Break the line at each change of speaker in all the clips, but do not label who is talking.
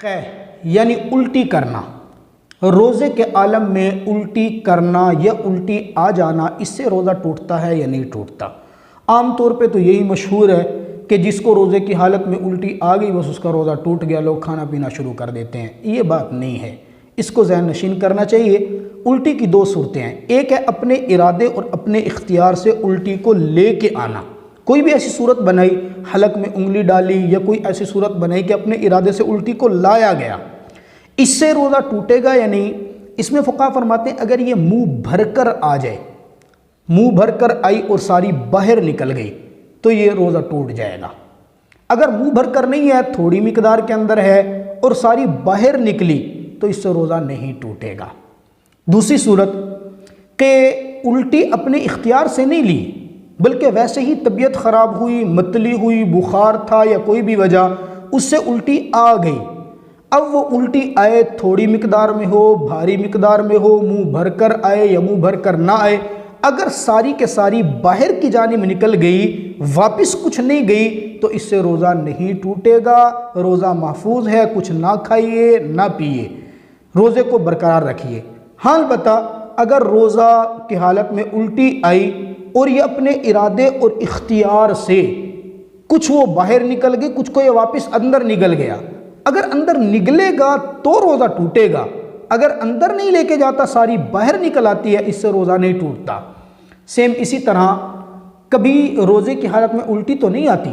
क़ह यानी उल्टी करना, रोज़े के आलम में उल्टी करना या उल्टी आ जाना, इससे रोज़ा टूटता है या नहीं टूटता। आम तौर पे तो यही मशहूर है कि जिसको रोज़े की हालत में उल्टी आ गई बस उसका रोज़ा टूट गया, लोग खाना पीना शुरू कर देते हैं। ये बात नहीं है, इसको ज़हन नशीन करना चाहिए। उल्टी की दो सूरतें हैं, एक है अपने इरादे और अपने इख्तियार से उल्टी को ले के आना। कोई भी ऐसी सूरत बनाई, हलक में उंगली डाली या कोई ऐसी सूरत बनाई कि अपने इरादे से उल्टी को लाया गया, इससे रोज़ा टूटेगा या नहीं। इसमें फ़ुक़हा फरमाते हैं अगर ये मुंह भरकर आ जाए, मुंह भरकर आई और सारी बाहर निकल गई तो ये रोज़ा टूट जाएगा। अगर मुंह भरकर नहीं है, थोड़ी मिकदार के अंदर है और सारी बाहर निकली तो इससे रोज़ा नहीं टूटेगा। दूसरी सूरत कि उल्टी अपने इख्तियार से नहीं ली बल्कि वैसे ही तबीयत ख़राब हुई, मतली हुई, बुखार था या कोई भी वजह उससे उल्टी आ गई। अब वो उल्टी आए, थोड़ी मिकदार में हो, भारी मिकदार में हो, मुंह भर कर आए या मुंह भर कर ना आए, अगर सारी के सारी बाहर की जानिब निकल गई, वापस कुछ नहीं गई तो इससे रोज़ा नहीं टूटेगा। रोज़ा महफूज है, कुछ ना खाइए ना पिए, रोज़े को बरकरार रखिए। हाँ अलबत्ता अगर रोज़ा की हालत में उल्टी आई और ये अपने इरादे और इख्तियार से कुछ वो बाहर निकल गई, कुछ को ये वापस अंदर निकल गया, अगर अंदर निकलेगा तो रोज़ा टूटेगा। अगर अंदर नहीं लेके जाता, सारी बाहर निकल आती है, इससे रोज़ा नहीं टूटता। सेम इसी तरह कभी रोज़े की हालत में उल्टी तो नहीं आती,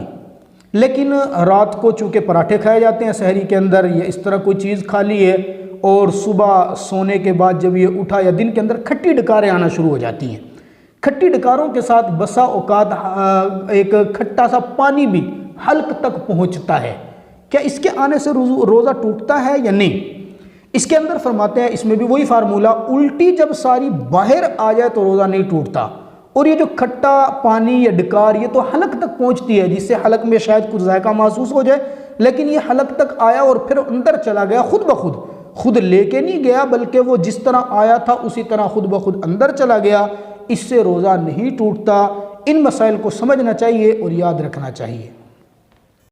लेकिन रात को चूँकि पराठे खाए जाते हैं सहरी के अंदर या इस तरह कोई चीज़ खा ली है और सुबह सोने के बाद जब ये उठा या दिन के अंदर खट्टी डकारें आना शुरू हो जाती हैं। खट्टी डकारों के साथ बसा औकात एक खट्टा सा पानी भी हल्क तक पहुँचता है। क्या इसके आने से रोज़ा टूटता है या नहीं? इसके अंदर फरमाते हैं, इसमें भी वही फार्मूला, उल्टी जब सारी बाहर आ जाए तो रोज़ा नहीं टूटता। और ये जो खट्टा पानी या डकार ये तो हलक तक पहुंचती है, जिससे हलक में शायद कुछ जायका महसूस हो जाए, लेकिन ये हलक तक आया और फिर अंदर चला गया खुद ब खुद, खुद लेके नहीं गया बल्कि वो जिस तरह आया था उसी तरह खुद ब खुद अंदर चला गया, इससे रोज़ा नहीं टूटता। इन मसाइल को समझना चाहिए और याद रखना चाहिए।